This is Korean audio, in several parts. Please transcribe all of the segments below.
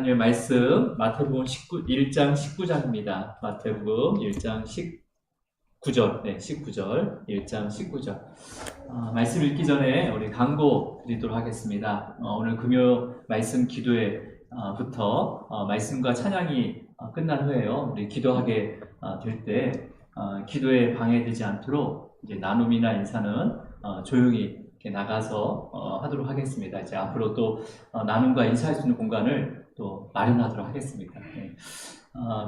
하나님의 말씀 마태복음 1장 19장입니다. 마태복음 1장 19절, 19절, 1장 19절. 말씀 읽기 전에 우리 강고 드리도록 하겠습니다. 오늘 금요 말씀 기도회부터 말씀과 찬양이 끝난 후에요. 우리 기도하게 될 때 기도에 방해되지 않도록 이제 나눔이나 인사는 조용히 이렇게 나가서 하도록 하겠습니다. 이제 앞으로 또 나눔과 인사할 수 있는 공간을 또 마련하도록 하겠습니다.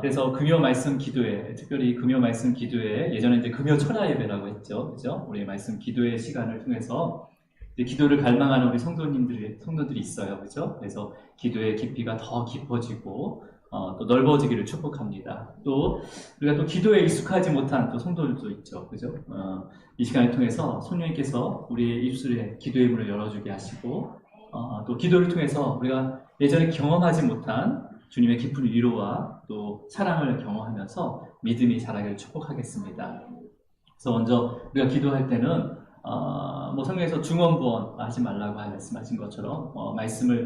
그래서 금요 말씀 기도회, 특별히 금요 말씀 기도회, 예전에 이제 금요 철야 예배라고 했죠. 그죠? 우리 말씀 기도회 시간을 통해서 이제 기도를 갈망하는 우리 성도들이 있어요. 그죠? 그래서 기도의 깊이가 더 깊어지고, 또 넓어지기를 축복합니다. 또, 우리가 또 기도에 익숙하지 못한 또 성도들도 있죠. 그죠? 이 시간을 통해서 성령님께서 우리의 입술에 기도의 문을 열어주게 하시고, 또 기도를 통해서 우리가 예전에 경험하지 못한 주님의 깊은 위로와 또 사랑을 경험하면서 믿음이 자라기를 축복하겠습니다. 그래서 먼저 우리가 기도할 때는 성경에서 중언부언 하지 말라고 말씀하신 것처럼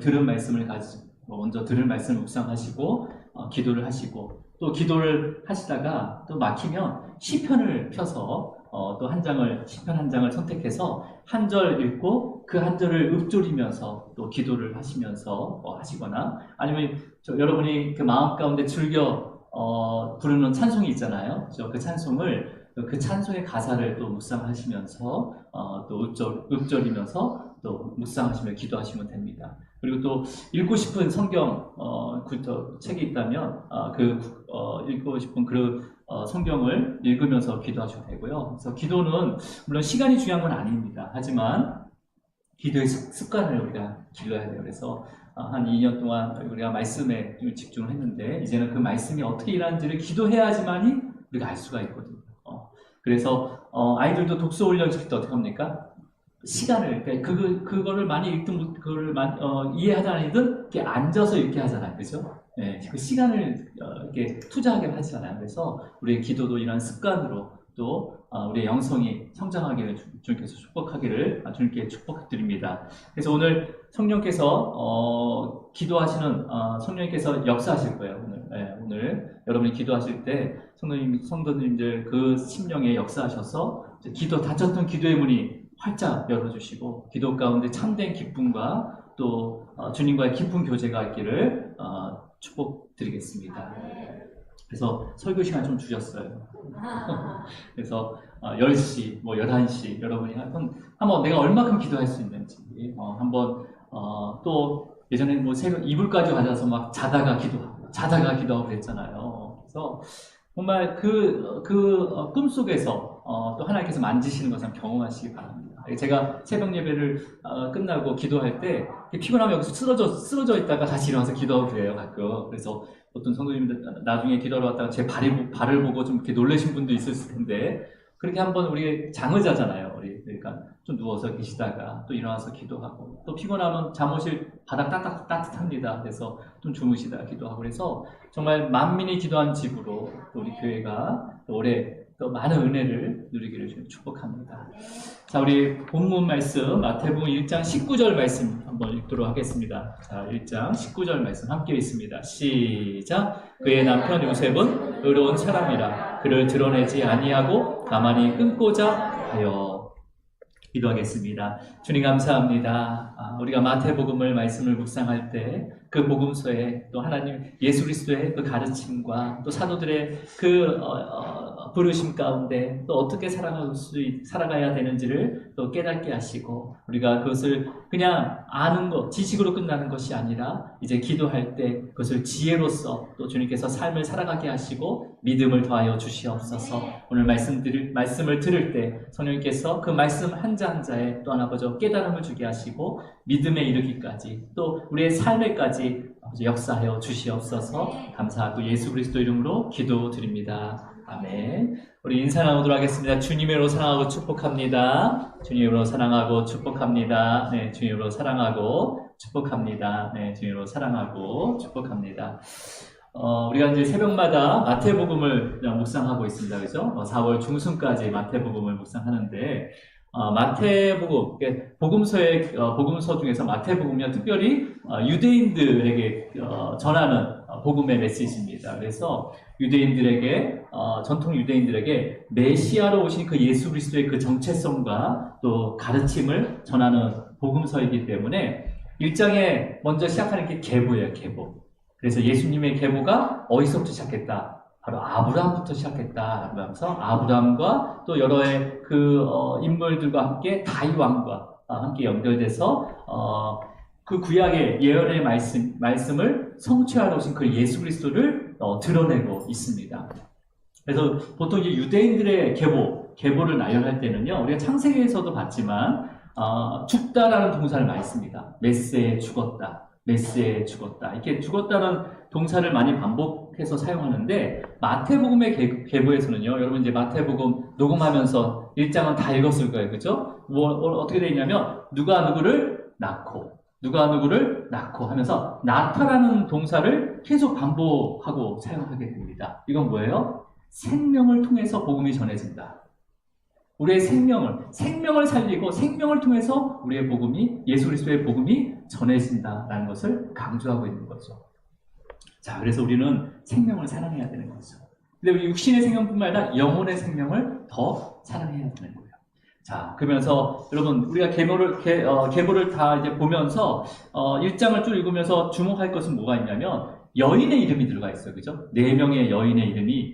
들은 말씀을 가지고 먼저 들은 말씀을 묵상하시고 기도를 하시고 또 기도를 하시다가 또 막히면 시편을 펴서 또 시편 한 장을 선택해서 한 절 읽고 그 한 절을 읊조리면서 또 기도를 하시면서 하시거나 아니면 여러분이 그 마음 가운데 즐겨 부르는 찬송이 있잖아요. 그 찬송의 가사를 또 묵상하시면서 또 읊조리면서 또 묵상하시며 기도하시면 됩니다. 그리고 또 읽고 싶은 성경 책이 있다면 읽고 싶은 성경을 읽으면서 기도하셔도 되고요. 그래서 기도는 물론 시간이 중요한 건 아닙니다. 하지만 기도의 습관을 우리가 길러야 돼요. 그래서 한 2년 동안 우리가 말씀에 집중을 했는데 이제는 그 말씀이 어떻게 일하는지를 기도해야지만이 우리가 알 수가 있거든요. 그래서 아이들도 독서 훈련 시킬 때 어떻게 합니까? 시간을 그거를 많이 읽든 그거를 이해하지 않든 이렇게 앉아서 읽게 하잖아요, 그죠? 네, 그 시간을 이렇게 투자하게 하잖아요. 그래서 우리의 기도도 이런 습관으로 또 우리의 영성이 성장하기를 주님께서 축복하기를 주님께 축복드립니다. 그래서 오늘 성령께서 기도하시는 성령님께서 역사하실 거예요. 오늘 여러분이 기도하실 때 성도님들 그 심령에 역사하셔서 기도 닫혔던 기도의 문이 활짝 열어주시고 기도 가운데 참된 기쁨과 또 주님과의 깊은 교제가 있기를 축복드리겠습니다. 그래서 설교 시간 좀 주셨어요. 그래서 10시, 11시 여러분이 한번 내가 얼마큼 기도할 수 있는지 한번 또 예전에 새벽 이불까지 가져서 막 자다가 기도하고 그랬잖아요. 그래서 정말 꿈속에서 또 하나님께서 만지시는 것을 경험하시기 바랍니다. 제가 새벽 예배를 끝나고 기도할 때 피곤하면 여기서 쓰러져 있다가 다시 일어나서 기도하고 그래요, 가끔. 그래서 어떤 성도님들 나중에 기도하러 왔다가 제 발을 보고 좀 이렇게 놀라신 분도 있었을 텐데 그렇게 한번 우리 장의자잖아요. 그러니까 좀 누워서 계시다가 또 일어나서 기도하고 또 피곤하면 잠옷일 바닥 따뜻합니다. 그래서 좀 주무시다가 기도하고 그래서 정말 만민이 기도한 집으로 또 우리 교회가 올해 또 많은 은혜를 누리기를 축복합니다. 자, 우리 본문 말씀 마태복음 1장 19절 말씀 한번 읽도록 하겠습니다. 자, 1장 19절 말씀 함께 읽습니다. 시작. 그의 남편 요셉은 의로운 사람이라 그를 드러내지 아니하고 가만히 끊고자 하여. 기도하겠습니다. 주님 감사합니다. 우리가 마태복음을 말씀을 묵상할 때 그 복음서에 또 하나님 예수 그리스도의 그 가르침과 또 사도들의 그 부르심 가운데 또 어떻게 살아가야 되는지를 또 깨닫게 하시고 우리가 그것을 그냥 아는 것, 지식으로 끝나는 것이 아니라 이제 기도할 때 그것을 지혜로서 또 주님께서 삶을 살아가게 하시고 믿음을 더하여 주시옵소서. 오늘 말씀을 들을 때 성령님께서 그 말씀 한자 한자에 또 하나 깨달음을 주게 하시고 믿음에 이르기까지 또 우리의 삶에까지 역사하여 주시옵소서. 감사하고 예수 그리스도 이름으로 기도드립니다. 아멘. 우리 인사 나누도록 하겠습니다. 주님으로 사랑하고 축복합니다. 주님으로 사랑하고 축복합니다. 네, 주님으로 사랑하고 축복합니다. 네, 주님으로 사랑하고 축복합니다. 우리가 이제 새벽마다 마태복음을 묵상하고 있습니다. 그죠? 4월 중순까지 마태복음을 묵상하는데 마태복음, 복음서의 복음서 중에서 마태복음은 특별히 유대인들에게 전하는 복음의 메시지입니다. 그래서 유대인들에게 전통 유대인들에게 메시아로 오신 그 예수 그리스도의 그 정체성과 또 가르침을 전하는 복음서이기 때문에 1장에 먼저 시작하는 게 계보예요, 계보. 그래서 예수님의 계보가 어디서부터 시작했다? 바로 아브라함부터 시작했다라고 하면서 아브라함과 또 여러의 인물들과 함께 다윗 왕과 함께 연결돼서 그 구약의 예언의 말씀을 성취하러 오신 그 예수 그리스도를 드러내고 있습니다. 그래서 보통 이제 유대인들의 계보를 나열할 때는요, 우리가 창세기에서도 봤지만 죽다라는 동사를 많이 씁니다. 메스에 죽었다. 메스에 죽었다. 이렇게 죽었다는 동사를 많이 반복해서 사용하는데 마태복음의 계보에서는요. 여러분 이제 마태복음 녹음하면서 1장은 다 읽었을 거예요. 그죠? 어떻게 되어 있냐면 누가 누구를 낳고 하면서 낳다라는 동사를 계속 반복하고 사용하게 됩니다. 이건 뭐예요? 생명을 통해서 복음이 전해진다. 우리의 생명을 살리고 생명을 통해서 우리의 복음이, 예수 그리스도의 복음이 전해진다라는 것을 강조하고 있는 거죠. 자, 그래서 우리는 생명을 사랑해야 되는 거죠. 근데 우리 육신의 생명뿐만 아니라 영혼의 생명을 더 사랑해야 되는 거예요. 자, 그러면서 여러분, 우리가 계보를 다 이제 보면서, 1장을 쭉 읽으면서 주목할 것은 뭐가 있냐면, 여인의 이름이 들어가 있어요. 그죠? 4명의 여인의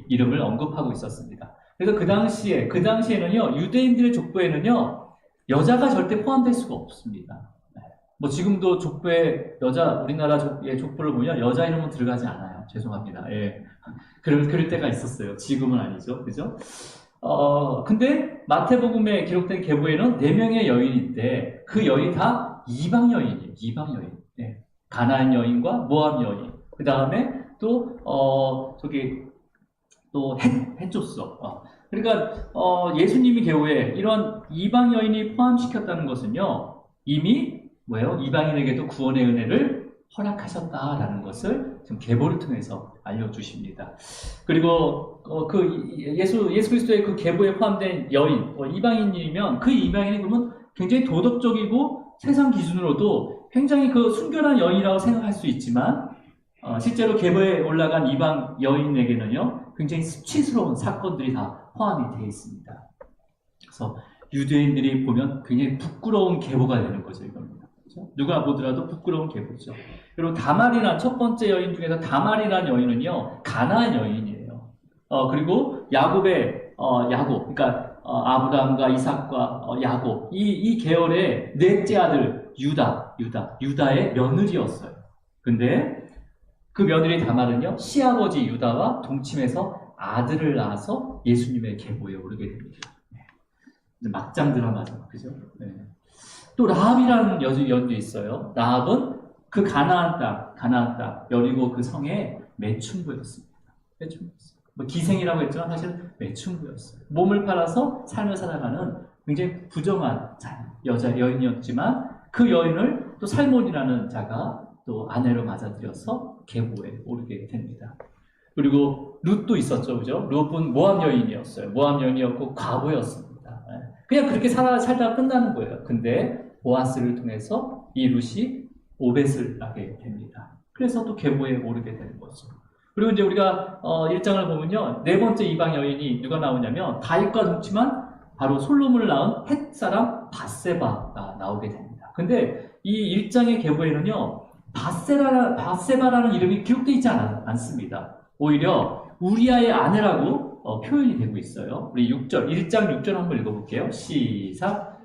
이름을 언급하고 있었습니다. 그래서 그 당시에는요, 유대인들의 족보에는요, 여자가 절대 포함될 수가 없습니다. 뭐 지금도 족보에 우리나라의 족보를 보면 여자 이름은 들어가지 않아요. 죄송합니다. 예. 그럴 때가 있었어요. 지금은 아니죠. 그죠? 근데 마태복음에 기록된 계보에는 4명의 여인인데 그 여인 다 이방 여인이에요. 이방 여인. 예. 가나안 여인과 모압 여인. 그 다음에 또 해줬어. 그러니까 예수님이 계보에 이런 이방 여인이 포함시켰다는 것은요, 이미 뭐예요? 이방인에게도 구원의 은혜를 허락하셨다라는 것을 지금 계보를 통해서 알려주십니다. 그리고 예수 그리스도의 그 계보에 포함된 여인, 이방인이면 그 이방인이 그러면 굉장히 도덕적이고 세상 기준으로도 굉장히 순결한 여인이라고 생각할 수 있지만 실제로 계보에 올라간 이방 여인에게는요, 굉장히 수치스러운 사건들이 다 포함이 되어 있습니다. 그래서 유대인들이 보면 굉장히 부끄러운 계보가 되는 거죠, 이겁니다. 그렇죠? 누가 보더라도 부끄러운 계보죠. 그리고 첫 번째 여인 중에서 다말이라는 여인은요, 가나안 여인이에요. 그리고 야곱, 그러니까 아브라함과 이삭과 야곱, 이 계열의 넷째 아들 유다의 며느리였어요. 근데 그 며느리 다말은요, 시아버지 유다와 동침해서 아들을 낳아서 예수님의 계보에 오르게 됩니다. 막장 드라마죠. 그죠? 네. 또 라합이라는 여인도 있어요. 라합은 그 가나안 땅, 여리고 그 성의 매춘부였습니다. 뭐 기생이라고 했지만 사실은 매춘부였어요. 몸을 팔아서 삶을 살아가는 굉장히 부정한 여인이었지만 그 여인을 또 살몬이라는 자가 또 아내로 맞아들여서 계보에 오르게 됩니다. 그리고 룻도 있었죠, 그죠? 룻은 모압 여인이었어요. 모압 여인이었고 과부였습니다. 그냥 그렇게 살다가 끝나는 거예요. 근데 보아스를 통해서 이 룻이 오벳을 낳게 됩니다. 그래서 또 계보에 오르게 되는 거죠. 그리고 이제 우리가 1장을 보면요, 4번째 이방 여인이 누가 나오냐면 다윗과 동침한 바로 솔로몬을 낳은 헷 사람 밧세바가 나오게 됩니다. 근데 이 1장의 계보에는요, 밧세바라는 이름이 기록되어 있지 않습니다. 오히려 우리아의 아내라고 표현이 되고 있어요. 우리 1장 6절 한번 읽어볼게요. 시작.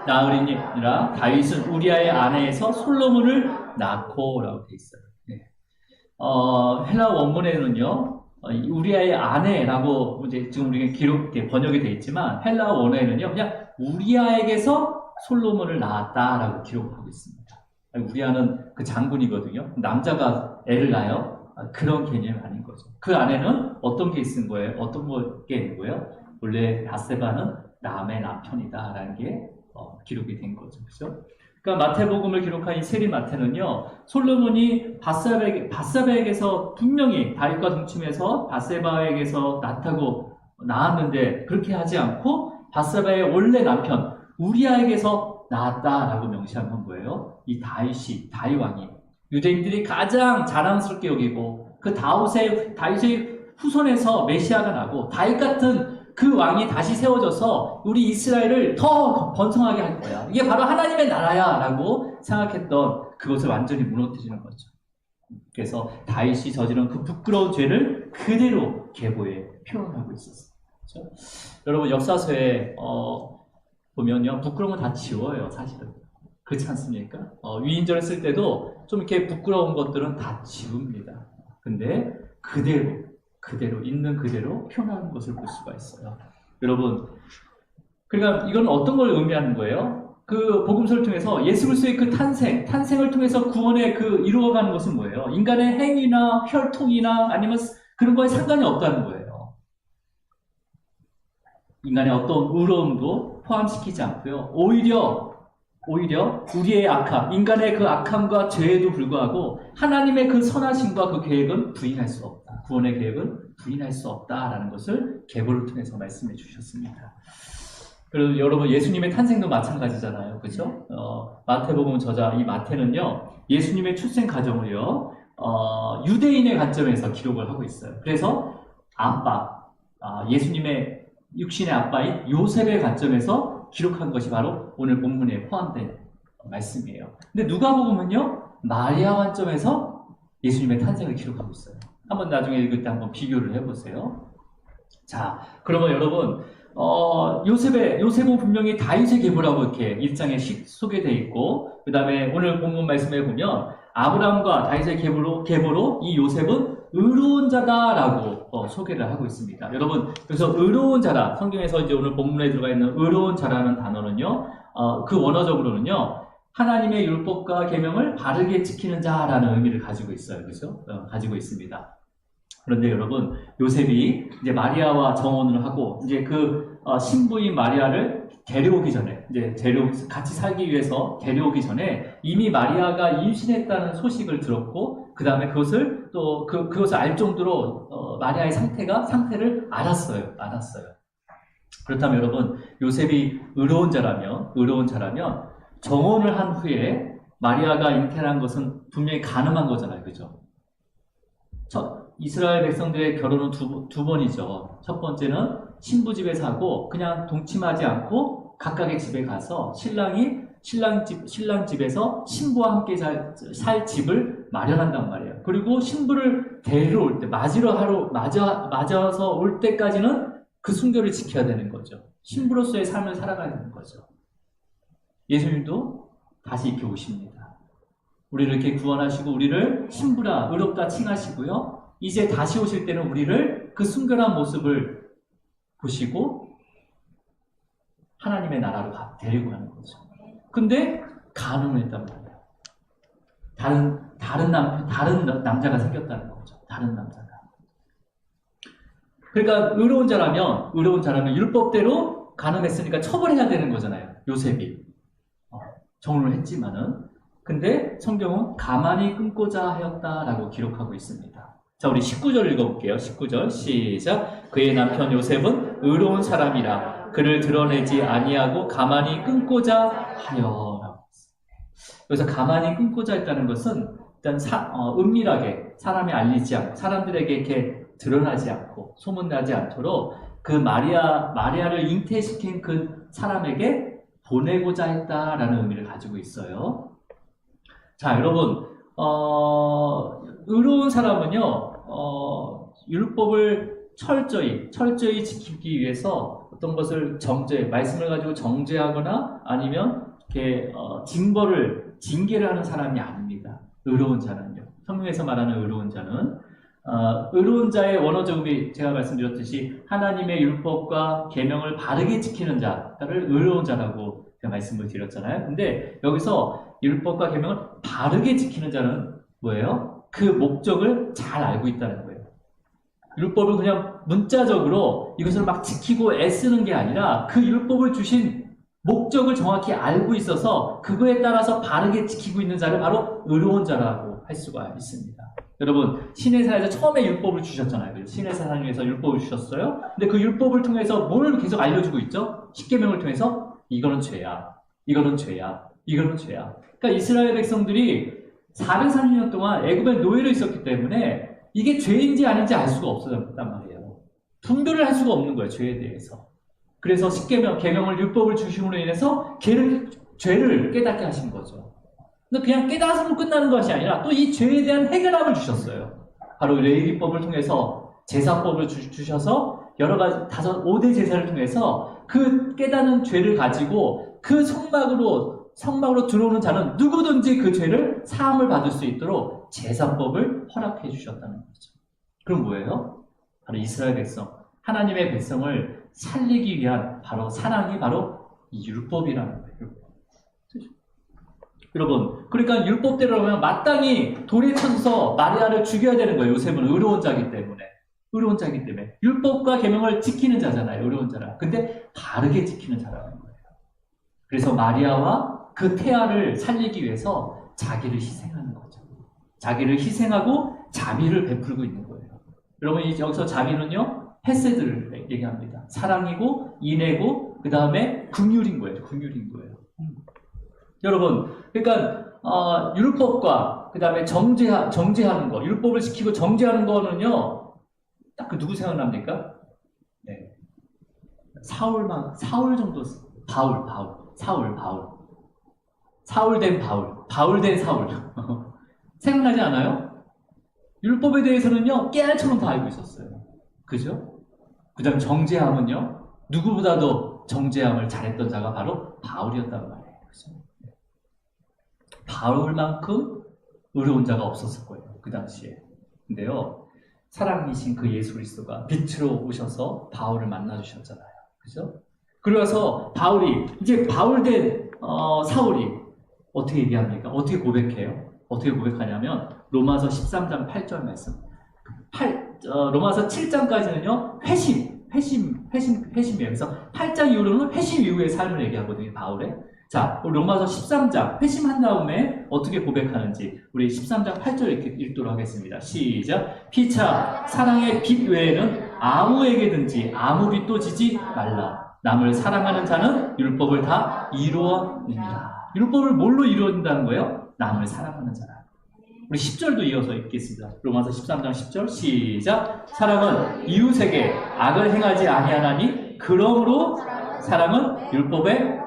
나으리니라 다윗은 우리아의 아내에서 솔로몬을 낳고라고 되어 있어요. 네. 헬라 원문에는요, 우리아의 아내라고 이제 지금 우리가 번역이 되어 있지만 헬라 원어에는요, 그냥 우리아에게서 솔로몬을 낳았다라고 기록하고 있습니다. 우리아는 그 장군이거든요. 남자가 애를 낳아요. 그런 개념이 아닌 거죠. 그 안에는 어떤 게 있는 거예요? 어떤 게 있는 거예요? 원래 밧세바는 남의 남편이다라는 게 기록이 된 거죠. 그죠? 그러니까 마태복음을 기록한 이 세리 마태는요, 솔로몬이 밧세바에게서 분명히 다윗과 동침해서 밧세바에게서 낳았는데 그렇게 하지 않고 바세바의 원래 남편 우리아에게서 나왔다라고 명시한 건 뭐예요? 이 다윗 왕이 유대인들이 가장 자랑스럽게 여기고 그 다윗의 후손에서 메시아가 나고 다윗 같은 그 왕이 다시 세워져서 우리 이스라엘을 더 번성하게 할 거야. 이게 바로 하나님의 나라야 라고 생각했던 그것을 완전히 무너뜨리는 거죠. 그래서 다윗이 저지른 그 부끄러운 죄를 그대로 계보에 표현하고 있었어요. 그렇죠? 여러분 역사서에 보면요 부끄러운 건 다 지워요. 사실은 그렇지 않습니까? 위인전을 쓸 때도 좀 이렇게 부끄러운 것들은 다 지웁니다. 근데 그대로 있는 그대로 표현하는 것을 볼 수가 있어요. 여러분, 그러니까 이건 어떤 걸 의미하는 거예요? 그 복음서를 통해서 예수 그리스도의 그 탄생을 통해서 구원의 그 이루어가는 것은 뭐예요? 인간의 행위나 혈통이나 아니면 그런 거에 상관이 없다는 거예요. 인간의 어떤 의로움도 포함시키지 않고요. 오히려 우리의 악함, 인간의 그 악함과 죄에도 불구하고 하나님의 그 선하심과 그 계획은 부인할 수 없다. 구원의 계획은 부인할 수 없다라는 것을 계보를 통해서 말씀해 주셨습니다. 그리고 여러분 예수님의 탄생도 마찬가지잖아요. 그렇죠? 마태복음 저자 이 마태는요. 예수님의 출생 과정을요. 유대인의 관점에서 기록을 하고 있어요. 그래서 예수님의 육신의 아빠인 요셉의 관점에서 기록한 것이 바로 오늘 본문에 포함된 말씀이에요. 근데 누가복음은요. 마리아 관점에서 예수님의 탄생을 기록하고 있어요. 한번 나중에 읽을 때 한번 비교를 해보세요. 자, 그러면 여러분 요셉은 분명히 다윗의 계보라고 이렇게 1장에 소개되어 있고 그 다음에 오늘 본문 말씀에 보면 아브라함과 다윗의 계보로 이 요셉은 의로운 자다라고 소개를 하고 있습니다. 여러분 그래서 의로운 자라 성경에서 이제 오늘 본문에 들어가 있는 의로운 자라는 단어는요 그 원어적으로는요 하나님의 율법과 계명을 바르게 지키는 자라는 의미를 가지고 있어요. 그렇죠? 가지고 있습니다. 그런데 여러분 요셉이 이제 마리아와 정혼을 하고 이제 그 신부인 마리아를 데려오기 전에 이제 같이 살기 위해서 데려오기 전에 이미 마리아가 임신했다는 소식을 들었고 그 다음에 그것을 또 그것을 알 정도로 마리아의 상태를 알았어요. 그렇다면 여러분 요셉이 의로운 자라면 정혼을 한 후에 마리아가 잉태한 것은 분명히 가늠한 거잖아요. 그죠? 이스라엘 백성들의 결혼은 두 번이죠. 첫 번째는 신부 집에서 하고 그냥 동침하지 않고 각각의 집에 가서 신랑 집에서 신부와 함께 살 집을 마련한단 말이에요. 그리고 신부를 데리러 올 때 맞아서 올 때까지는 그 순결을 지켜야 되는 거죠. 신부로서의 삶을 살아가야 되는 거죠. 예수님도 다시 이렇게 오십니다. 우리를 이렇게 구원하시고 우리를 신부라 의롭다 칭하시고요. 이제 다시 오실 때는 우리를 그 순결한 모습을 보시고 하나님의 나라로 데리고 가는 거죠. 근데 간음을 했단 말이에요. 다른 남자가 생겼다는 거죠. 다른 남자가. 그러니까 의로운 자라면 율법대로 간음했으니까 처벌해야 되는 거잖아요. 요셉이. 정혼을 했지만은. 근데 성경은 가만히 끊고자 하였다라고 기록하고 있습니다. 자, 우리 19절 읽어볼게요. 19절 시작. 그의 남편 요셉은 의로운 사람이라 그를 드러내지 아니하고 가만히 끊고자 하여. 여기서 가만히 끊고자 했다는 것은 일단 은밀하게 사람이 알리지 않고 사람들에게 이렇게 드러나지 않고 소문나지 않도록 그 마리아를 잉태시킨 그 사람에게 보내고자 했다라는 의미를 가지고 있어요. 자, 여러분 의로운 사람은요 율법을 철저히 지키기 위해서 어떤 것을 말씀을 가지고 정죄하거나 아니면 이렇게 징계를 하는 사람이 아닙니다. 의로운 자는요. 성경에서 말하는 의로운 자는 의로운 자의 원어적음이 제가 말씀드렸듯이 하나님의 율법과 계명을 바르게 지키는 자를 의로운 자라고 제가 말씀을 드렸잖아요. 근데 여기서 율법과 계명을 바르게 지키는 자는 뭐예요? 그 목적을 잘 알고 있다는 거예요. 율법을 그냥 문자적으로 이것을 막 지키고 애쓰는 게 아니라 그 율법을 주신 목적을 정확히 알고 있어서 그거에 따라서 바르게 지키고 있는 자를 바로 의로운 자라고 할 수가 있습니다. 여러분, 시내사에서 처음에 율법을 주셨잖아요. 그죠? 시내사를 위해서 율법을 주셨어요. 근데 그 율법을 통해서 뭘 계속 알려주고 있죠? 십계명을 통해서 이거는 죄야, 이거는 죄야, 이거는 죄야. 그러니까 이스라엘 백성들이 430년 동안 애굽의 노예로 있었기 때문에 이게 죄인지 아닌지 알 수가 없었단 말이에요. 분별을 할 수가 없는 거예요, 죄에 대해서. 그래서 십계명, 계명을 율법을 주심으로 인해서 죄를 깨닫게 하신 거죠. 근데 그냥 깨달아서 끝나는 것이 아니라 또 이 죄에 대한 해결함을 주셨어요. 바로 레위기법을 통해서 제사법을 주셔서 여러 가지 5대 제사를 통해서 그 깨닫는 죄를 가지고 그 성막으로 들어오는 자는 누구든지 그 죄를 사함을 받을 수 있도록 제사법을 허락해 주셨다는 거죠. 그럼 뭐예요? 바로 이스라엘 백성, 하나님의 백성을 살리기 위한 바로 사랑이 바로 이 율법이라는 거예요. 여러분, 그러니까 율법대로라면 마땅히 돌에 쳐서 마리아를 죽여야 되는 거예요. 요셉은 의로운 자이기 때문에. 의로운 자이기 때문에. 율법과 계명을 지키는 자잖아요. 의로운 자라. 근데 바르게 지키는 자라는 거예요. 그래서 마리아와 그 태아를 살리기 위해서 자기를 희생하는 거죠. 자기를 희생하고 자비를 베풀고 있는 거예요. 여러분, 여기서 자비는요, 헤세드를 얘기합니다. 사랑이고, 인애고, 그 다음에 긍휼인 거예요. 긍휼인 거예요. 여러분, 그러니까 율법과 그 다음에 정죄하는 거, 율법을 지키고 정죄하는 거는요, 딱 그 누구 생각납니까? 네, 사울 정도, 사울 된 바울 된 사울. 생각나지 않아요? 율법에 대해서는요, 깨알처럼 다 알고 있었어요. 그죠? 그 다음 정죄함은요, 누구보다도 정죄함을 잘했던 자가 바로 바울이었단 말이에요. 그죠? 바울만큼 의로운 자가 없었을 거예요. 그 당시에. 근데요, 사랑이신 그 예수 그리스도가 빛으로 오셔서 바울을 만나주셨잖아요. 그죠? 그래서 이제 바울된 사울이 어떻게 얘기합니까? 어떻게 고백해요? 어떻게 고백하냐면 로마서 13장 8절 말씀. 로마서 7장까지는요, 회심이에요. 그래서 8장 이후로는 회심 이후의 삶을 얘기하거든요, 바울의. 자, 로마서 13장, 회심한 다음에 어떻게 고백하는지, 우리 13장 8절 이렇게 읽도록 하겠습니다. 시작. 피차, 사랑의 빛 외에는 아무에게든지 아무 빛도 지지 말라. 남을 사랑하는 자는 율법을 다 이루어냅니다. 율법을 뭘로 이루어낸다는 거예요? 남을 사랑하는 자라. 우리 10절도 이어서 읽겠습니다. 로마서 13장 10절 시작. 사랑은 이웃에게 악을 행하지 아니하나니 그러므로 사랑은 율법의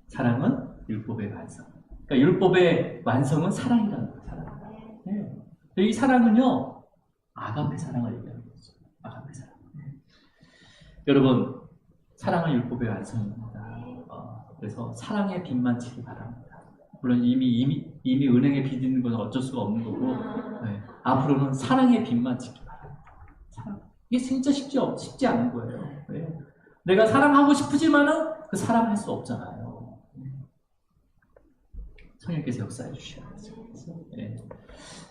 사랑은 율법의 완성. 그러니까 율법의 완성은 사랑이라는 거예요. 사랑. 네. 이 사랑은요, 아가페 사랑을 얘기하는 거죠. 아가페 사랑. 여러분, 사랑은 율법의 완성입니다. 그래서 사랑의 빛만 치기 바랍니다. 물론 이미 은행에 빛 있는 건 어쩔 수가 없는 거고, 네. 앞으로는 사랑의 빛만 치기 바랍니다. 사랑. 이게 진짜 쉽지 않은 거예요. 네. 내가 사랑하고 싶으지만은 그 사랑할 수 없잖아요. 성령께서 역사해 주셔야죠. 네.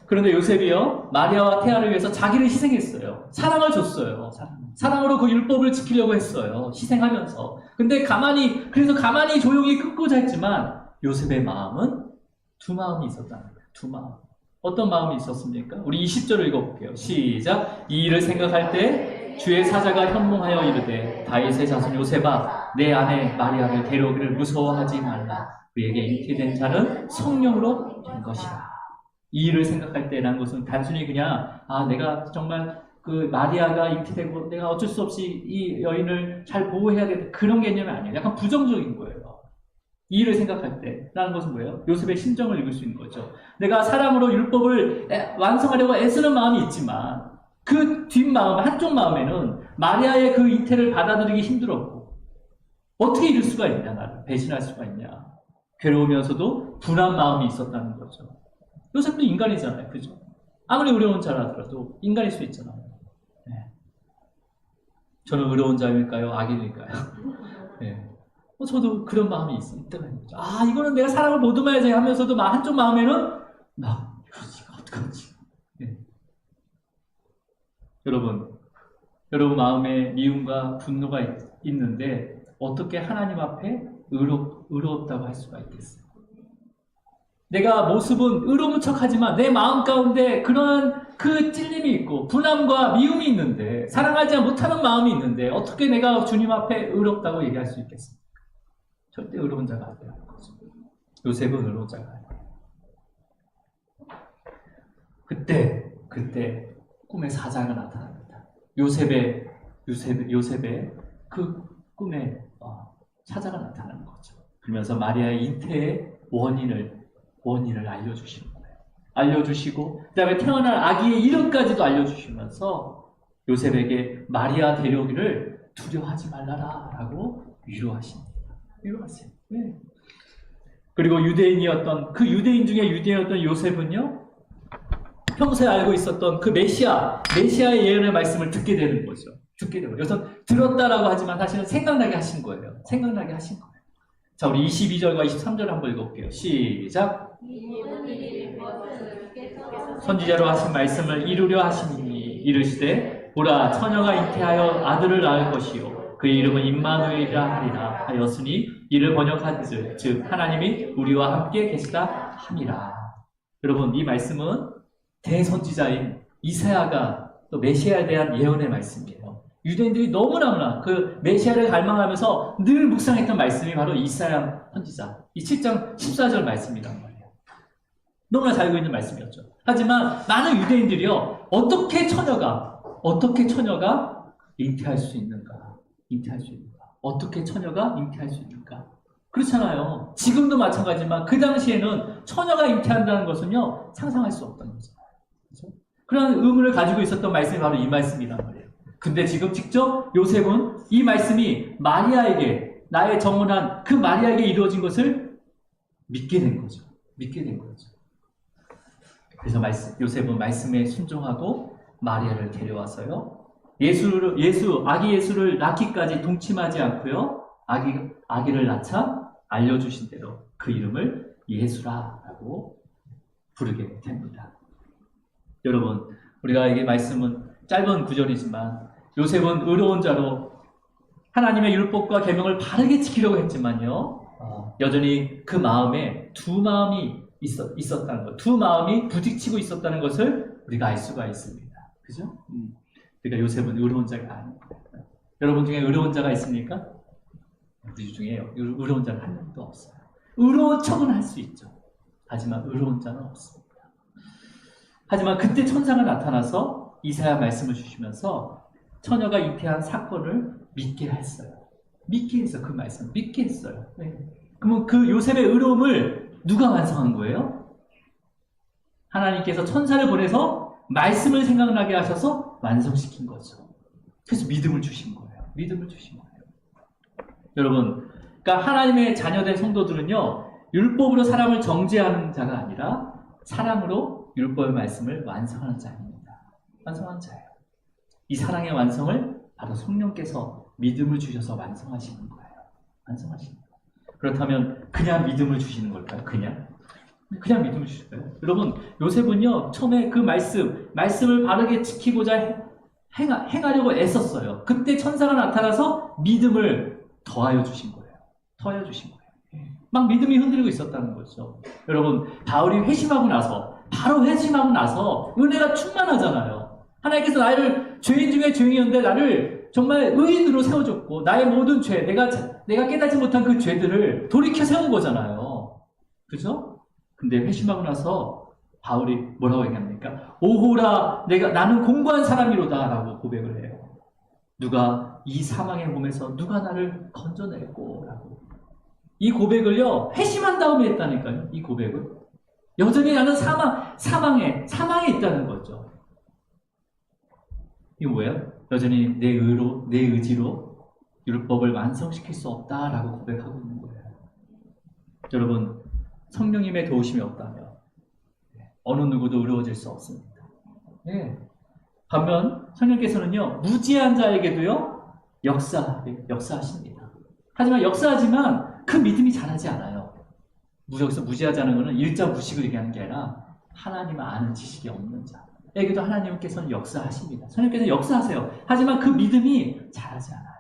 그런데 요셉이요, 마리아와 태아를 위해서 자기를 희생했어요. 사랑을 줬어요. 사랑으로 그 율법을 지키려고 했어요. 희생하면서. 근데 그래서 가만히 조용히 끊고자 했지만, 요셉의 마음은 두 마음이 있었다는 거예요. 두 마음. 어떤 마음이 있었습니까? 우리 20절을 읽어볼게요. 시작. 이 일을 생각할 때 주의 사자가 현몽하여 이르되 다윗의 자손 요셉아, 내 아내 마리아를 데려오기를 무서워하지 말라. 그에게 잉태된 자는 성령으로 된 것이다. 이 일을 생각할 때라는 것은 단순히 그냥 내가 정말 그 마리아가 잉태되고 내가 어쩔 수 없이 이 여인을 잘 보호해야겠다, 그런 개념이 아니에요. 약간 부정적인 거예요. 이 일을 생각할 때라는 것은 뭐예요? 요셉의 심정을 읽을 수 있는 거죠. 내가 사랑으로 율법을 완성하려고 애쓰는 마음이 있지만 그 뒷마음, 한쪽 마음에는 마리아의 그 잉태를 받아들이기 힘들었고, 어떻게 이럴 수가 있냐, 나를 배신할 수가 있냐, 괴로우면서도 분한 마음이 있었다는 거죠. 요셉도 인간이잖아요. 그죠? 아무리 의로운 자라더라도 인간일 수 있잖아요. 네. 저는 의로운 자일까요? 악인일까요? 네. 저도 그런 마음이 있다는 거죠. 이거는 내가 사랑을 못 임해야지 하면서도 한쪽 마음에는 어떡하지? 네. 여러분 마음에 미움과 분노가 있는데 어떻게 하나님 앞에 의롭다고 할 수가 있겠어요? 내가 모습은 의로운 척하지만 내 마음 가운데 그러한 그 찔림이 있고 분함과 미움이 있는데 사랑하지 못하는 마음이 있는데 어떻게 내가 주님 앞에 의롭다고 얘기할 수 있겠습니까? 절대 의로운 자가 아니라는 거죠. 요셉은 의로운 자가 아니에요. 그때 꿈에 사자가 나타납니다. 요셉의 그 꿈에 사자가 나타나는 거죠. 그러면서 마리아의 잉태의 원인을 알려주시는 거예요. 알려주시고 그 다음에 태어날 아기의 이름까지도 알려주시면서 요셉에게 마리아 데려오기를 두려워하지 말라라 라고 위로하십니다. 위로하세요. 네. 그리고 유대인 중에 유대인이었던 요셉은요, 평소에 알고 있었던 그 메시아의 예언의 말씀을 듣게 되는 거죠. 여기서 들었다라고 하지만 사실은 생각나게 하신 거예요. 자, 우리 22절과 23절 한번 읽어볼게요. 시작. 선지자로 하신 말씀을 이루려 하시니 이르시되 보라 처녀가 잉태하여 아들을 낳을 것이요 그의 이름은 임마누엘이라 하리라 하였으니 이를 번역한즉 즉 하나님이 우리와 함께 계시다 함이라. 여러분, 이 말씀은 대선지자인 이사야가 또 메시아에 대한 예언의 말씀이에요. 유대인들이 너무나 그 메시아를 갈망하면서 늘 묵상했던 말씀이 바로 이사야 선지자 이 7장 14절 말씀이란 말이에요. 너무나 잘 알고 있는 말씀이었죠. 하지만 많은 유대인들이요, 어떻게 처녀가 잉태할 수 있는가? 어떻게 처녀가 잉태할 수 있는가? 그렇잖아요. 지금도 마찬가지지만 그 당시에는 처녀가 잉태한다는 것은요, 상상할 수 없던 거잖아요. 그렇죠? 그런 의문을 가지고 있었던 말씀이 바로 이 말씀이란 말이에요. 근데 지금 직접 요셉은 이 말씀이 마리아에게, 나의 정혼한 그 마리아에게 이루어진 것을 믿게 된 거죠. 그래서 요셉은 말씀에 순종하고 마리아를 데려와서요, 아기 예수를 낳기까지 동침하지 않고요, 아기를 낳자 알려주신 대로 그 이름을 예수라라고 부르게 됩니다. 여러분, 우리가 이게 말씀은 짧은 구절이지만 요셉은 의로운 자로 하나님의 율법과 계명을 바르게 지키려고 했지만요, 여전히 그 마음에 두 마음이 있었다는 것, 두 마음이 부딪히고 있었다는 것을 우리가 알 수가 있습니다. 그죠? 그러니까 요셉은 의로운 자가 아닙니다. 여러분 중에 의로운 자가 있습니까? 우리 중에 의로운 자는 한 명도 없어요. 의로운 척은 할 수 있죠. 하지만 의로운 자는 없습니다. 하지만 그때 천사가 나타나서 이사야 말씀을 주시면서 처녀가 잉태한 사건을 믿게 했어요. 그 말씀 믿게 했어요. 네. 그러면 그 요셉의 의로움을 누가 완성한 거예요? 하나님께서 천사를 보내서 말씀을 생각나게 하셔서 완성시킨 거죠. 그래서 믿음을 주신 거예요. 여러분, 그러니까 하나님의 자녀된 성도들은요, 율법으로 사람을 정죄하는 자가 아니라 사랑으로 율법의 말씀을 완성하는 자입니다. 완성하는 자예요. 이 사랑의 완성을 바로 성령께서 믿음을 주셔서 완성하시는 거예요. 그렇다면 그냥 믿음을 주시는 걸까요? 그냥 믿음을 주실까요? 여러분, 요셉은요, 처음에 그 말씀을 바르게 지키고자 행하려고 애썼어요. 그때 천사가 나타나서 믿음을 더하여 주신 거예요. 막 믿음이 흔들리고 있었다는 거죠. 여러분, 바울이 회심하고 나서 은혜가 충만하잖아요. 하나님께서 나를 죄인 중에 죄인이었는데 나를 정말 의인으로 세워줬고 나의 모든 죄, 내가 깨닫지 못한 그 죄들을 돌이켜 세운 거잖아요. 그죠? 근데 회심하고 나서 바울이 뭐라고 얘기합니까? 오호라, 나는 공고한 사람이로다 라고 고백을 해요. 누가 이 사망의 몸에서 누가 나를 건져냈고 라고. 이 고백을요, 회심한 다음에 했다니까요. 이 고백을. 여전히 나는 사망에 있다는 거죠. 이거 뭐예요? 여전히 내 의지로 율법을 완성시킬 수 없다라고 고백하고 있는 거예요. 여러분, 성령님의 도우심이 없다면 어느 누구도 의로워질 수 없습니다. 네. 반면 성령께서는요, 무지한 자에게도요, 역사하십니다. 하지만 역사하지만 그 믿음이 자라지 않아요. 여기서 무지하자는 것은 일자 무식을 얘기하는 게 아니라 하나님을 아는 지식이 없는 자. 에게도 하나님께서는 역사하십니다. 성령께서 역사하세요. 하지만 그 믿음이 자라지 않아요.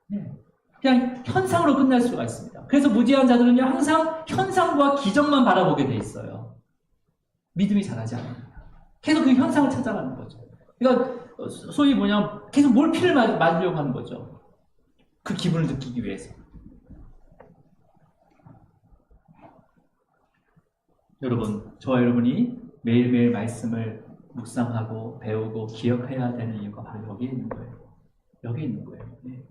네. 그냥 현상으로 끝날 수가 있습니다. 그래서 무지한 자들은요, 항상 현상과 기적만 바라보게 돼 있어요. 믿음이 자라지 않습니다. 계속 그 현상을 찾아가는 거죠. 그러니까 소위 뭐냐, 계속 몰피를 맞으려고 하는 거죠. 그 기분을 느끼기 위해서. 여러분, 저와 여러분이 매일매일 말씀을 묵상하고 배우고 기억해야 되는 이유가 바로 여기 있는 거예요. 여기 있는 거예요. 네.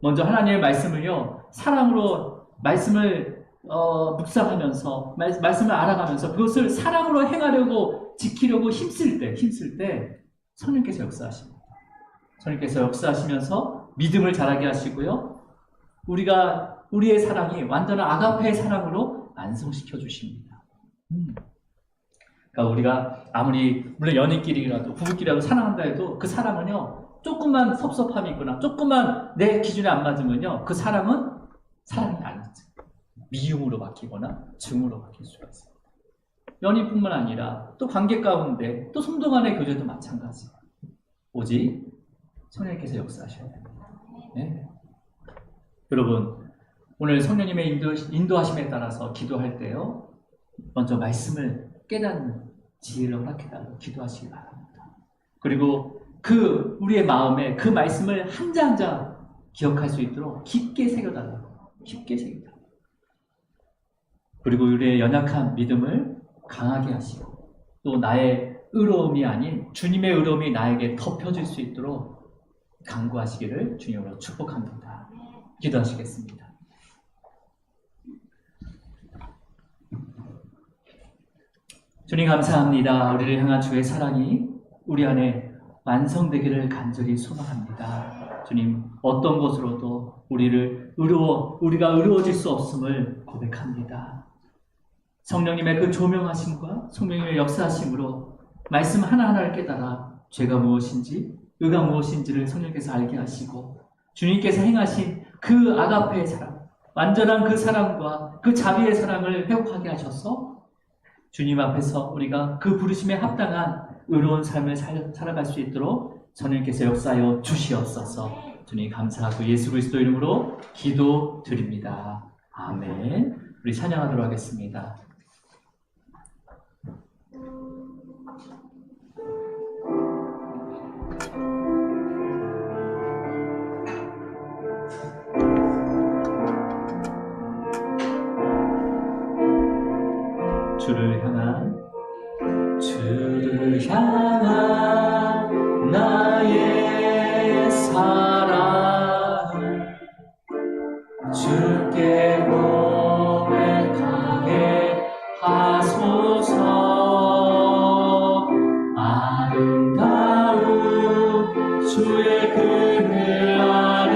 먼저 하나님의 말씀을요, 사랑으로 말씀을 묵상하면서 말씀을 알아가면서 그것을 사랑으로 행하려고 지키려고 힘쓸 때 성령께서 역사하십니다. 성령께서 역사하시면서 믿음을 자라게 하시고요, 우리의 사랑이 완전한 아가페의 사랑으로 완성시켜 주십니다. 그러니까 우리가 아무리 물론 연인끼리라도 부부끼리라도 사랑한다 해도 그 사랑은요, 조금만 섭섭함이 있거나 조금만 내 기준에 안 맞으면요, 그 사랑은 사랑이 아니죠. 미움으로 바뀌거나 증오로 바뀔 수가 있어요. 연인뿐만 아니라 또 관계 가운데 또 성도 간의 교제도 마찬가지. 오직 성령님께서 역사하셔야 됩니다. 네. 여러분, 오늘 성령님의 인도하심에 따라서 기도할 때요, 먼저 말씀을 깨닫는 지혜를 허락해달라고 기도하시기 바랍니다. 그리고 우리의 마음에 그 말씀을 한 자 한 자 기억할 수 있도록 깊게 새겨달라고. 깊게 새겨달라고. 그리고 우리의 연약한 믿음을 강하게 하시고, 또 나의 의로움이 아닌 주님의 의로움이 나에게 덮여질 수 있도록 간구하시기를 주님으로 축복합니다. 기도하시겠습니다. 주님 감사합니다. 우리를 향한 주의 사랑이 우리 안에 완성되기를 간절히 소망합니다. 주님, 어떤 것으로도 우리가 의로워질 수 없음을 고백합니다. 성령님의 그 조명하심과 성령님의 역사하심으로 말씀 하나하나를 깨달아 죄가 무엇인지 의가 무엇인지를 성령께서 알게 하시고, 주님께서 행하신 그 아가페의 사랑, 완전한 그 사랑과 그 자비의 사랑을 회복하게 하셔서 주님 앞에서 우리가 그 부르심에 합당한 의로운 삶을 살아갈 수 있도록 성령께서 역사하여 주시옵소서. 주님 감사하고 예수 그리스도 이름으로 기도드립니다. 아멘. 우리 찬양하도록 하겠습니다. 주를 향한 나의 사랑을 주께 고백하게 하소서. 아름다운 주의 그